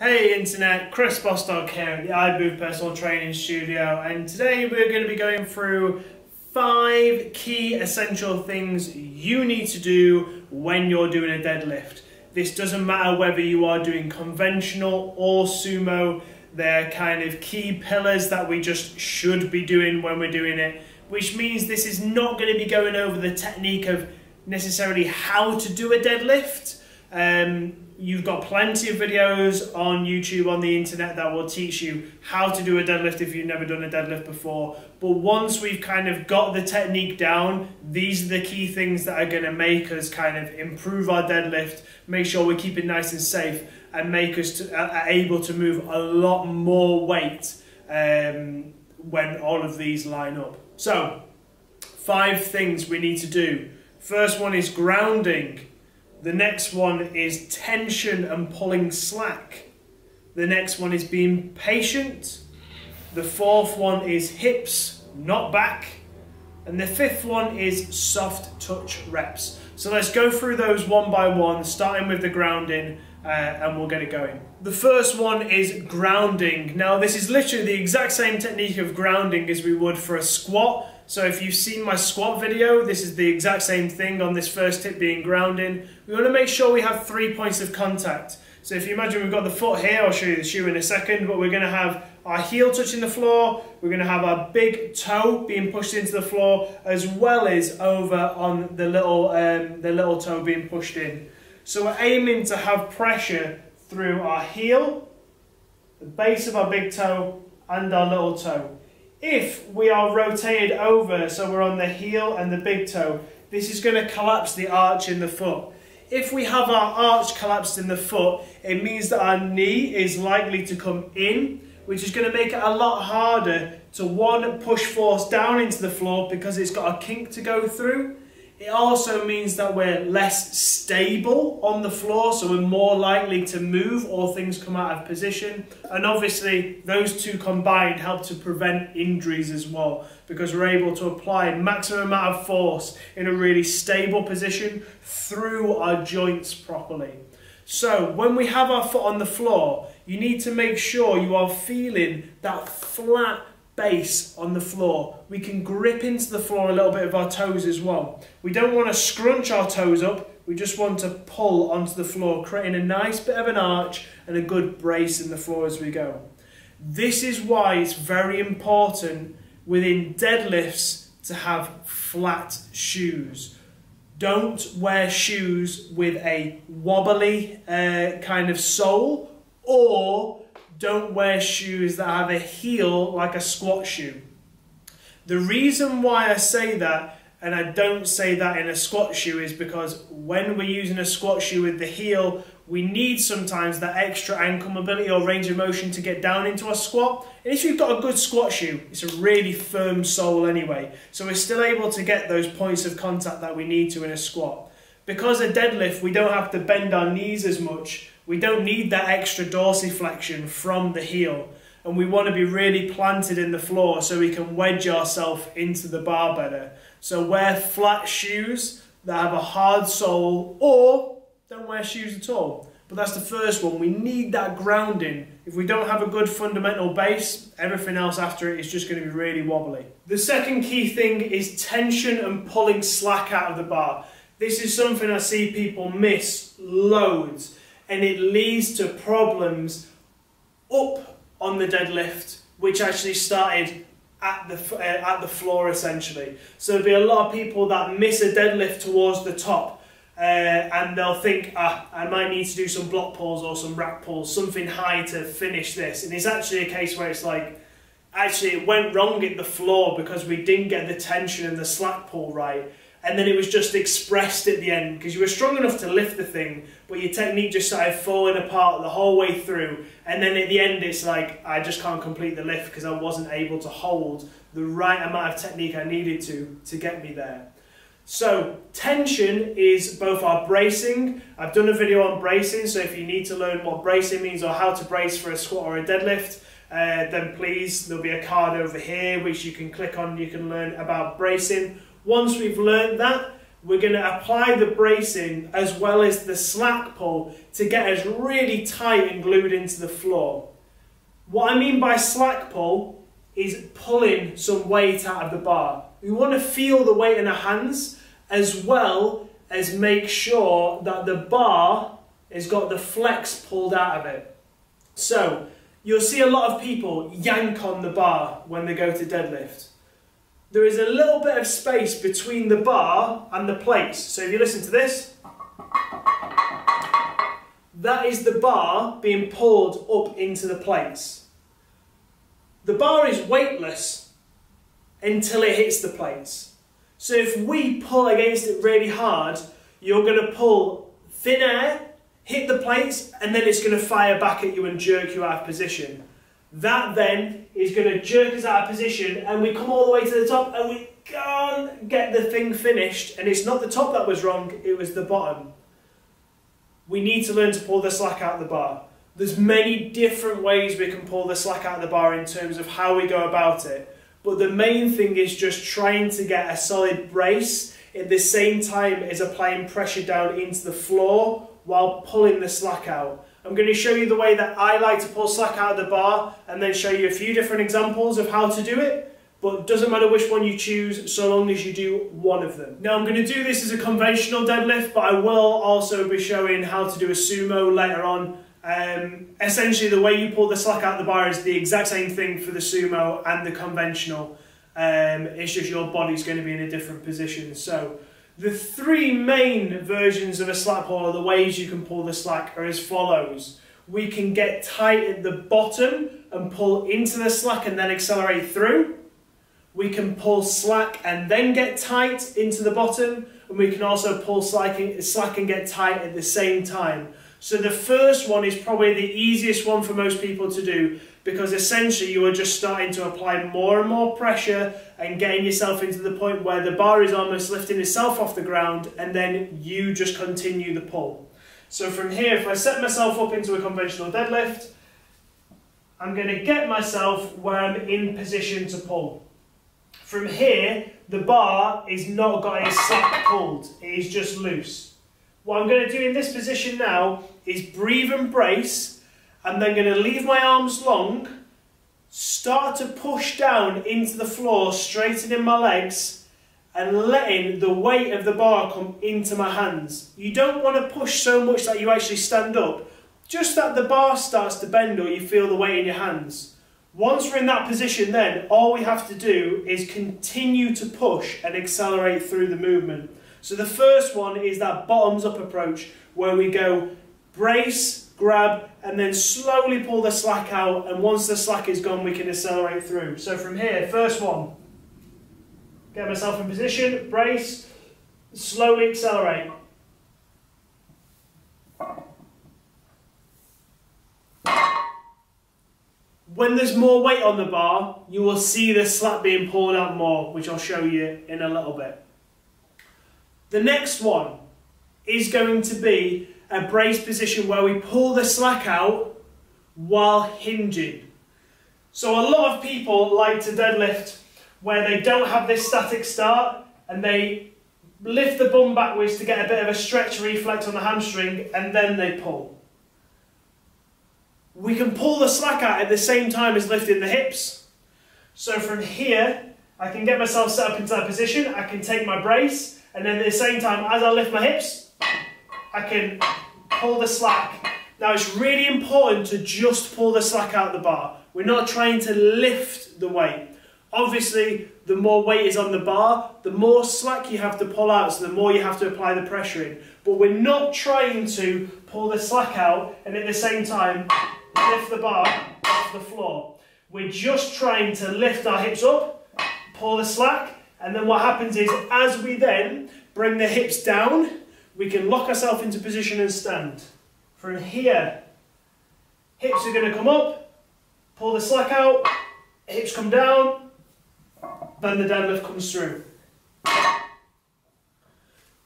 Hey Internet, Chris Bostock here at the iMove Personal Training Studio, and today we're going to be going through 5 key essential things you need to do when you're doing a deadlift. This doesn't matter whether you are doing conventional or sumo, they're kind of key pillars that we just should be doing when we're doing it, which means this is not going to be going over the technique of necessarily how to do a deadlift. You've got plenty of videos on YouTube, on the internet, that will teach you how to do a deadlift if you've never done a deadlift before. But once we've kind of got the technique down, these are the key things that are going to make us kind of improve our deadlift, make sure we keep it nice and safe, and make us able to move a lot more weight when all of these line up. So, 5 things we need to do. First one is grounding. The next one is tension and pulling slack. The next one is being patient. The 4th one is hips, not back. And the 5th one is soft touch reps. So let's go through those one by one, starting with the grounding, and we'll get it going. The first one is grounding. Now this is literally the exact same technique of grounding as we would for a squat. So if you've seen my squat video, this is the exact same thing on this first tip being grounding. We want to make sure we have 3 points of contact. So if you imagine we've got the foot here, I'll show you the shoe in a second, but we're going to have our heel touching the floor, we're going to have our big toe being pushed into the floor, as well as over on the little toe being pushed in. So we're aiming to have pressure through our heel, the base of our big toe, and our little toe. If we are rotated over, so we're on the heel and the big toe, this is going to collapse the arch in the foot. If we have our arch collapsed in the foot, it means that our knee is likely to come in, which is going to make it a lot harder to, 1, push force down into the floor because it's got a kink to go through. It also means that we're less stable on the floor, so we're more likely to move or things come out of position. And obviously, those two combined help to prevent injuries as well, because we're able to apply maximum amount of force in a really stable position through our joints properly. So when we have our foot on the floor, you need to make sure you are feeling that flat base on the floor. We can grip into the floor a little bit with our toes as well. We don't want to scrunch our toes up, we just want to pull onto the floor, creating a nice bit of an arch and a good brace in the floor as we go. This is why it's very important within deadlifts to have flat shoes. Don't wear shoes with a wobbly kind of sole, or don't wear shoes that have a heel like a squat shoe. The reason why I say that, and I don't say that in a squat shoe, is because when we're using a squat shoe with the heel, we need sometimes that extra ankle mobility or range of motion to get down into our squat. And if you've got a good squat shoe, it's a really firm sole anyway. So we're still able to get those points of contact that we need to in a squat. Because a deadlift, we don't have to bend our knees as much. We don't need that extra dorsiflexion from the heel, and we want to be really planted in the floor so we can wedge ourselves into the bar better. So wear flat shoes that have a hard sole, or don't wear shoes at all. But that's the first one. We need that grounding. If we don't have a good fundamental base, everything else after it is just going to be really wobbly. The second key thing is tension and pulling slack out of the bar. This is something I see people miss loads, and it leads to problems up on the deadlift, which actually started at the floor essentially. So there'll be a lot of people that miss a deadlift towards the top, and they'll think, I might need to do some block pulls or some rack pulls, something high to finish this. And it's actually a case where it's like, actually it went wrong at the floor because we didn't get the tension and the slack pull right. And then it was just expressed at the end because you were strong enough to lift the thing, but your technique just started falling apart the whole way through. And then at the end, it's like, I just can't complete the lift because I wasn't able to hold the right amount of technique I needed to get me there. So tension is both our bracing. I've done a video on bracing, so if you need to learn what bracing means or how to brace for a squat or a deadlift, then please, there'll be a card over here which you can click on. You can learn about bracing. Once we've learned that, we're going to apply the bracing as well as the slack pull to get us really tight and glued into the floor. What I mean by slack pull is pulling some weight out of the bar. We want to feel the weight in our hands as well as make sure that the bar has got the flex pulled out of it. So you'll see a lot of people yank on the bar when they go to deadlift. There is a little bit of space between the bar and the plates. So if you listen to this, that is the bar being pulled up into the plates. The bar is weightless until it hits the plates. So if we pull against it really hard, you're going to pull thin air, hit the plates, and then it's going to fire back at you and jerk you out of position. That then is going to jerk us out of position, and we come all the way to the top and we can't get the thing finished, and it's not the top that was wrong, it was the bottom. We need to learn to pull the slack out of the bar. There's many different ways we can pull the slack out of the bar in terms of how we go about it, but the main thing is just trying to get a solid brace at the same time as applying pressure down into the floor while pulling the slack out. I'm going to show you the way that I like to pull slack out of the bar and then show you a few different examples of how to do it, but it doesn't matter which one you choose so long as you do one of them. Now I'm going to do this as a conventional deadlift, but I will also be showing how to do a sumo later on. Essentially the way you pull the slack out of the bar is the exact same thing for the sumo and the conventional. It's just your body's going to be in a different position. So the three main versions of a slack pull, or the ways you can pull the slack, are as follows. We can get tight at the bottom and pull into the slack and then accelerate through. We can pull slack and then get tight into the bottom, and we can also pull slack and get tight at the same time. So the first one is probably the easiest one for most people to do, because essentially you are just starting to apply more and more pressure and getting yourself into the point where the bar is almost lifting itself off the ground, and then you just continue the pull. So from here, if I set myself up into a conventional deadlift, I'm going to get myself where I'm in position to pull. From here, the bar is not got its slack pulled, it is just loose. What I'm going to do in this position now is breathe and brace. I'm then going to leave my arms long, start to push down into the floor, straightening my legs and letting the weight of the bar come into my hands. You don't want to push so much that you actually stand up, just that the bar starts to bend or you feel the weight in your hands. Once we're in that position then, all we have to do is continue to push and accelerate through the movement. So the first one is that bottoms up approach, where we go brace, grab, and then slowly pull the slack out, and once the slack is gone we can accelerate through. So from here, first one, get myself in position, brace, slowly accelerate. When there's more weight on the bar, you will see the slack being pulled out more, which I'll show you in a little bit. The next one is going to be a brace position where we pull the slack out while hinging. So a lot of people like to deadlift where they don't have this static start and they lift the bum backwards to get a bit of a stretch reflex on the hamstring and then they pull. We can pull the slack out at the same time as lifting the hips. So from here, I can get myself set up into that position, I can take my brace, and then at the same time, as I lift my hips, I can pull the slack. Now it's really important to just pull the slack out of the bar. We're not trying to lift the weight. Obviously, the more weight is on the bar, the more slack you have to pull out, so the more you have to apply the pressure in. But we're not trying to pull the slack out and at the same time lift the bar off the floor. We're just trying to lift our hips up, pull the slack, and then what happens is, as we then bring the hips down, we can lock ourselves into position and stand. From here, hips are going to come up, pull the slack out, hips come down, then the deadlift comes through.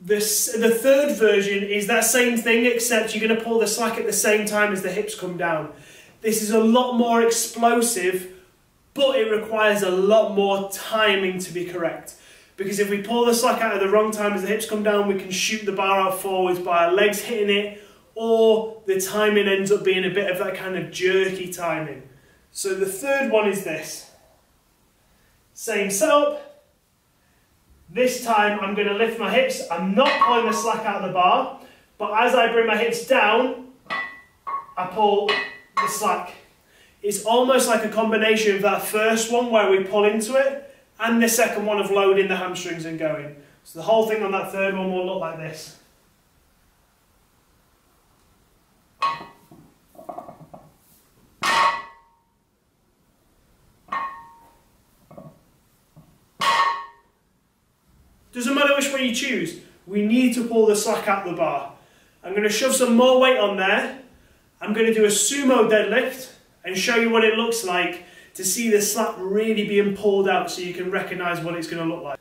The third version is that same thing, except you're going to pull the slack at the same time as the hips come down. This is a lot more explosive, but it requires a lot more timing to be correct. Because if we pull the slack out at the wrong time as the hips come down, we can shoot the bar out forwards by our legs hitting it, or the timing ends up being a bit of that kind of jerky timing. So the third one is this. Same setup. This time I'm going to lift my hips. I'm not pulling the slack out of the bar, but as I bring my hips down, I pull the slack. It's almost like a combination of that first one where we pull into it, and the second one of loading the hamstrings and going. So the whole thing on that third one will look like this. Doesn't matter which one you choose, we need to pull the slack out of the bar. I'm going to shove some more weight on there. I'm going to do a sumo deadlift and show you what it looks like to see the slack really being pulled out so you can recognise what it's going to look like.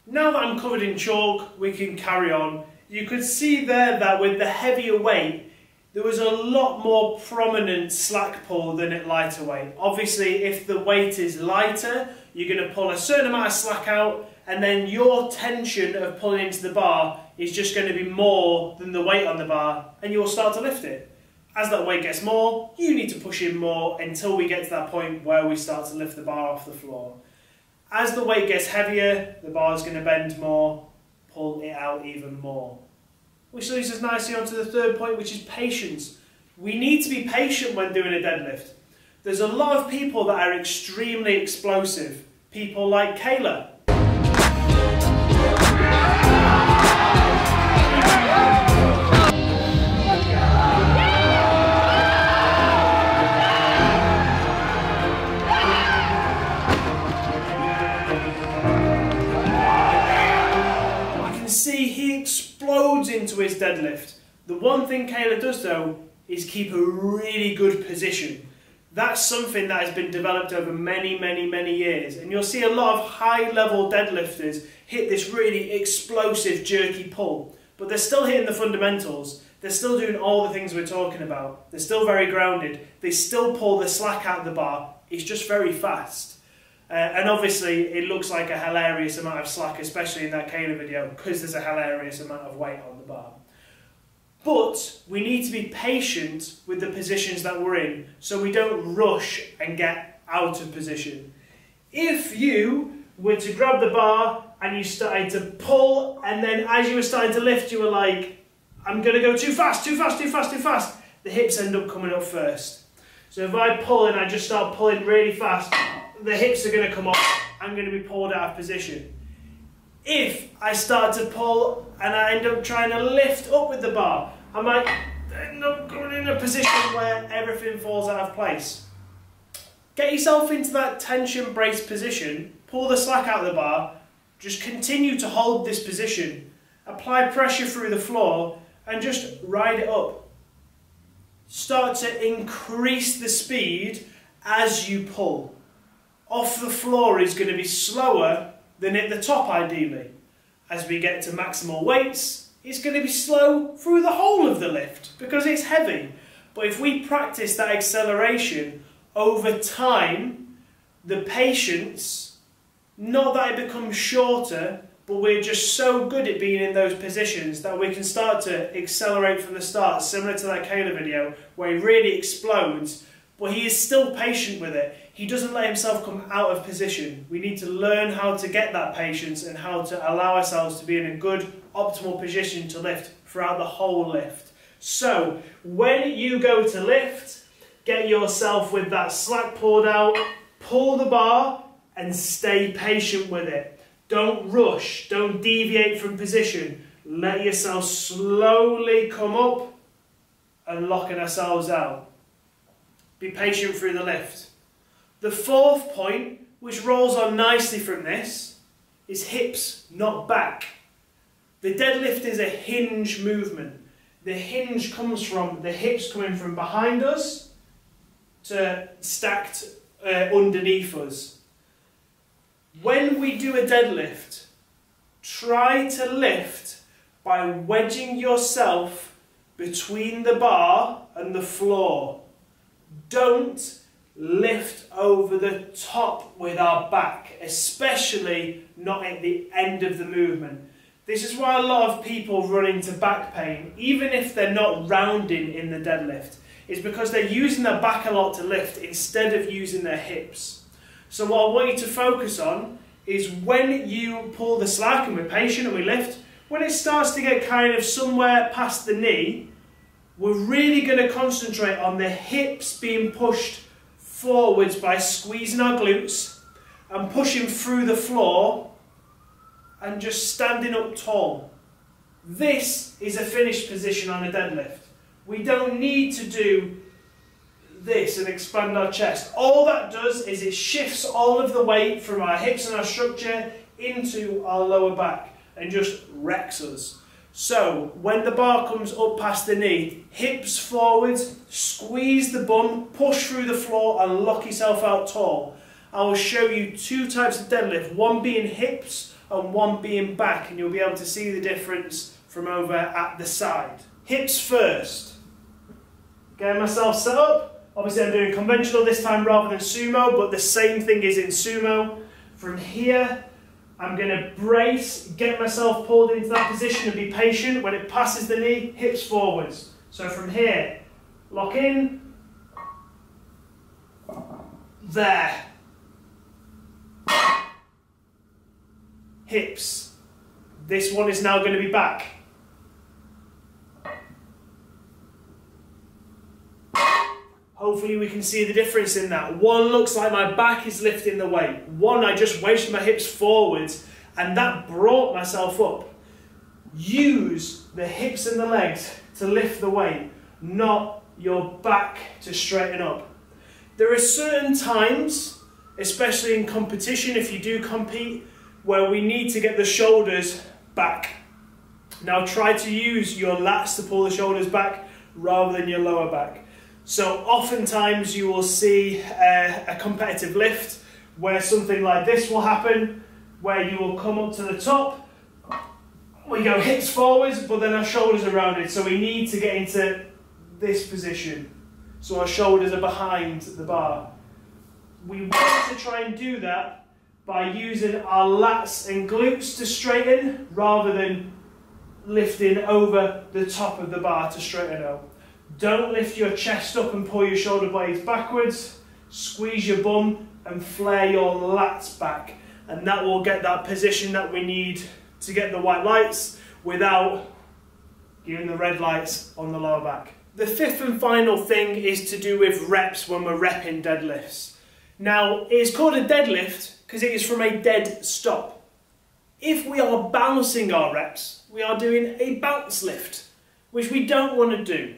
Now that I'm covered in chalk, we can carry on. You could see there that with the heavier weight, there was a lot more prominent slack pull than at lighter weight. Obviously, if the weight is lighter, you're going to pull a certain amount of slack out, and then your tension of pulling into the bar is just going to be more than the weight on the bar, and you'll start to lift it. As that weight gets more, you need to push in more until we get to that point where we start to lift the bar off the floor. As the weight gets heavier, the bar is going to bend more, pull it out even more. Which leads us nicely onto the third point, which is patience. We need to be patient when doing a deadlift. There's a lot of people that are extremely explosive. People like Kayla. Into his deadlift. The one thing Kayla does though is keep a really good position. That's something that has been developed over many years, and you'll see a lot of high level deadlifters hit this really explosive jerky pull, but they're still hitting the fundamentals. They're still doing all the things we're talking about. They're still very grounded. They still pull the slack out of the bar. It's just very fast. And obviously it looks like a hilarious amount of slack, especially in that Kayla video, because there's a hilarious amount of weight on the bar. But we need to be patient with the positions that we're in so we don't rush and get out of position. If you were to grab the bar and you started to pull, and then as you were starting to lift you were like, I'm going to go too fast, too fast, too fast, too fast, the hips end up coming up first. So if I pull and I just start pulling really fast, the hips are going to come up, I'm going to be pulled out of position. If I start to pull and I end up trying to lift up with the bar, I might end up going in a position where everything falls out of place. Get yourself into that tension brace position, pull the slack out of the bar, just continue to hold this position, apply pressure through the floor and just ride it up. Start to increase the speed as you pull. Off the floor is going to be slower than at the top ideally. As we get to maximal weights, it's going to be slow through the whole of the lift because it's heavy. But if we practice that acceleration over time, the patience, not that it becomes shorter, but we're just so good at being in those positions that we can start to accelerate from the start, similar to that Kayla video where he really explodes, but he is still patient with it. He doesn't let himself come out of position. We need to learn how to get that patience and how to allow ourselves to be in a good, optimal position to lift throughout the whole lift. So, when you go to lift, get yourself with that slack pulled out, pull the bar and stay patient with it. Don't rush, don't deviate from position. Let yourself slowly come up and locking ourselves out. Be patient through the lift. The fourth point, which rolls on nicely from this, is hips, not back. The deadlift is a hinge movement. The hinge comes from the hips coming from behind us to stacked underneath us. When we do a deadlift, try to lift by wedging yourself between the bar and the floor. Don't lift over the top with our back, especially not at the end of the movement. This is why a lot of people run into back pain, even if they're not rounding in the deadlift. It's because they're using their back a lot to lift instead of using their hips. So what I want you to focus on is when you pull the slack and we're patient and we lift, when it starts to get kind of somewhere past the knee, we're really going to concentrate on the hips being pushed forwards by squeezing our glutes and pushing through the floor and just standing up tall. This is a finished position on a deadlift. We don't need to do this and expand our chest. All that does is it shifts all of the weight from our hips and our structure into our lower back and just wrecks us. So when the bar comes up past the knee, hips forwards, squeeze the bum, push through the floor and lock yourself out tall. I will show you two types of deadlift, one being hips and one being back, and you'll be able to see the difference from over at the side. Hips first. Getting myself set up. Obviously I'm doing conventional this time rather than sumo, but the same thing is in sumo. From here, I'm going to brace, get myself pulled into that position and be patient. When it passes the knee, hips forwards. So from here, lock in, there. Hips. This one is now going to be back. Hopefully we can see the difference in that. One looks like my back is lifting the weight. One, I just wedged my hips forwards and that brought myself up. Use the hips and the legs to lift the weight, not your back to straighten up. There are certain times, especially in competition, if you do compete, where we need to get the shoulders back. Now try to use your lats to pull the shoulders back rather than your lower back. So oftentimes you will see a competitive lift where something like this will happen, where you will come up to the top, we go hips forwards, but then our shoulders are rounded. So we need to get into this position. So our shoulders are behind the bar. We want to try and do that by using our lats and glutes to straighten rather than lifting over the top of the bar to straighten out. Don't lift your chest up and pull your shoulder blades backwards. Squeeze your bum and flare your lats back. And that will get that position that we need to get the white lights without giving the red lights on the lower back. The fifth and final thing is to do with reps when we're repping deadlifts. Now, it's called a deadlift because it is from a dead stop. If we are bouncing our reps, we are doing a bounce lift, which we don't want to do.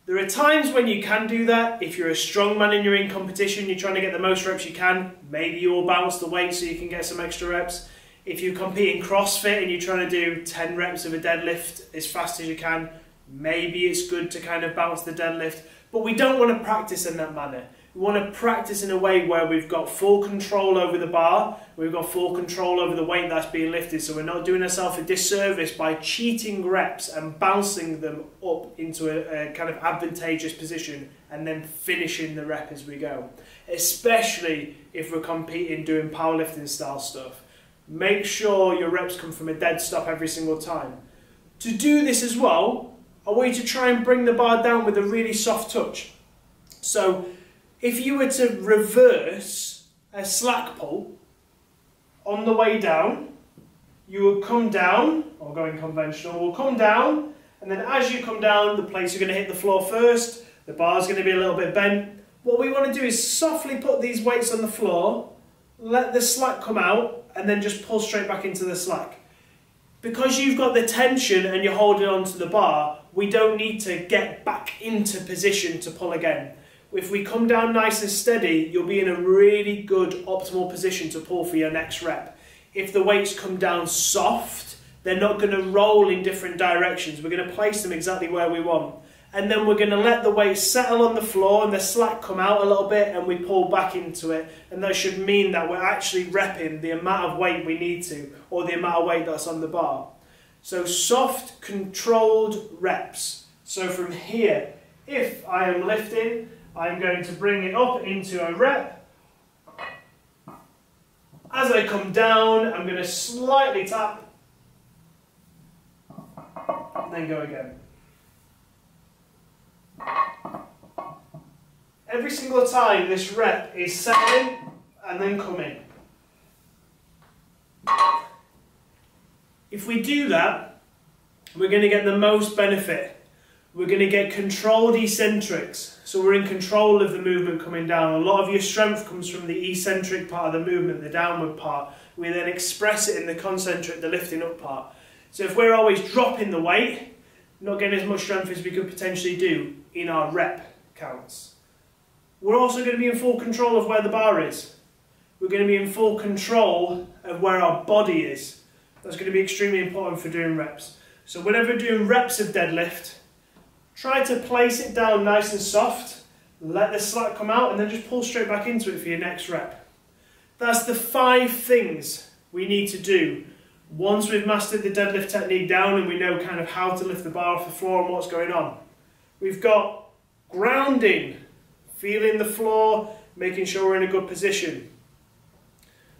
There are times when you can do that. If you're a strong man and you're in competition, you're trying to get the most reps you can, maybe you will bounce the weight so you can get some extra reps. If you compete in CrossFit and you're trying to do 10 reps of a deadlift as fast as you can, maybe it's good to kind of bounce the deadlift. But we don't want to practice in that manner. We want to practice in a way where we've got full control over the bar, we've got full control over the weight that's being lifted, so we're not doing ourselves a disservice by cheating reps and bouncing them up into a kind of advantageous position and then finishing the rep as we go. Especially if we're competing doing powerlifting style stuff. Make sure your reps come from a dead stop every single time. To do this as well, I want you to try and bring the bar down with a really soft touch. So if you were to reverse a slack pull on the way down, you will come down, or going conventional, will come down, and then as you come down, the plates are going to hit the floor first, the bar is going to be a little bit bent. What we want to do is softly put these weights on the floor, let the slack come out, and then just pull straight back into the slack. Because you've got the tension and you're holding onto the bar, we don't need to get back into position to pull again. If we come down nice and steady, you'll be in a really good optimal position to pull for your next rep. If the weights come down soft, they're not going to roll in different directions. We're going to place them exactly where we want. and then we're going to let the weight settle on the floor and the slack come out a little bit and we pull back into it, and that should mean that we're actually repping the amount of weight we need to, or the amount of weight that's on the bar. So soft, controlled reps. So from here, if I am lifting, I'm going to bring it up into a rep. As I come down, I'm going to slightly tap, and then go again. Every single time this rep is settling and then coming. If we do that, we're going to get the most benefit. We're going to get controlled eccentrics. So we're in control of the movement coming down. A lot of your strength comes from the eccentric part of the movement, the downward part. We then express it in the concentric, the lifting up part. So if we're always dropping the weight, not getting as much strength as we could potentially do in our rep counts. We're also going to be in full control of where the bar is. We're going to be in full control of where our body is. That's going to be extremely important for doing reps. So whenever we're doing reps of deadlift, try to place it down nice and soft, let the slack come out, and then just pull straight back into it for your next rep. That's the 5 things we need to do once we've mastered the deadlift technique down and we know kind of how to lift the bar off the floor and what's going on. We've got grounding, feeling the floor, making sure we're in a good position.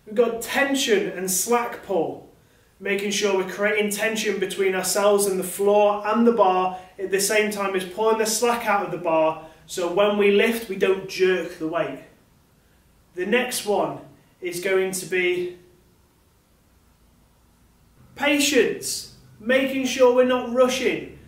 We've got tension and slack pull, making sure we're creating tension between ourselves and the floor and the bar at the same time as pulling the slack out of the bar, so when we lift we don't jerk the weight. The next one is going to be patience, making sure we're not rushing.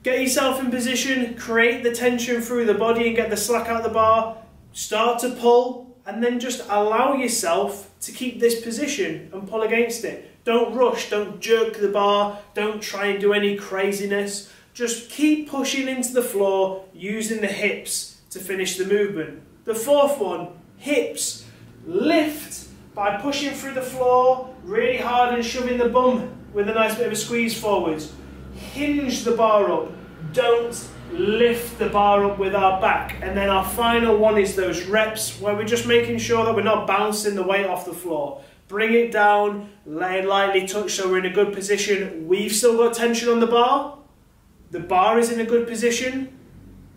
Get yourself in position, create the tension through the body and get the slack out of the bar, start to pull, and then just allow yourself to keep this position and pull against it. Don't rush, don't jerk the bar, don't try and do any craziness. Just keep pushing into the floor using the hips to finish the movement. The 4th one, hips. Lift by pushing through the floor really hard and shoving the bum with a nice bit of a squeeze forwards. Hinge the bar up. Don't lift the bar up with our back. And then our final one is those reps where we're just making sure that we're not bouncing the weight off the floor. Bring it down, let it lightly touch so we're in a good position. We've still got tension on the bar is in a good position,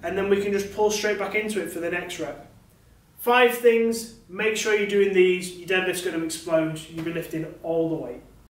and then we can just pull straight back into it for the next rep. 5 things, make sure you're doing these, your deadlift's going to explode, you'll be lifting all the weight.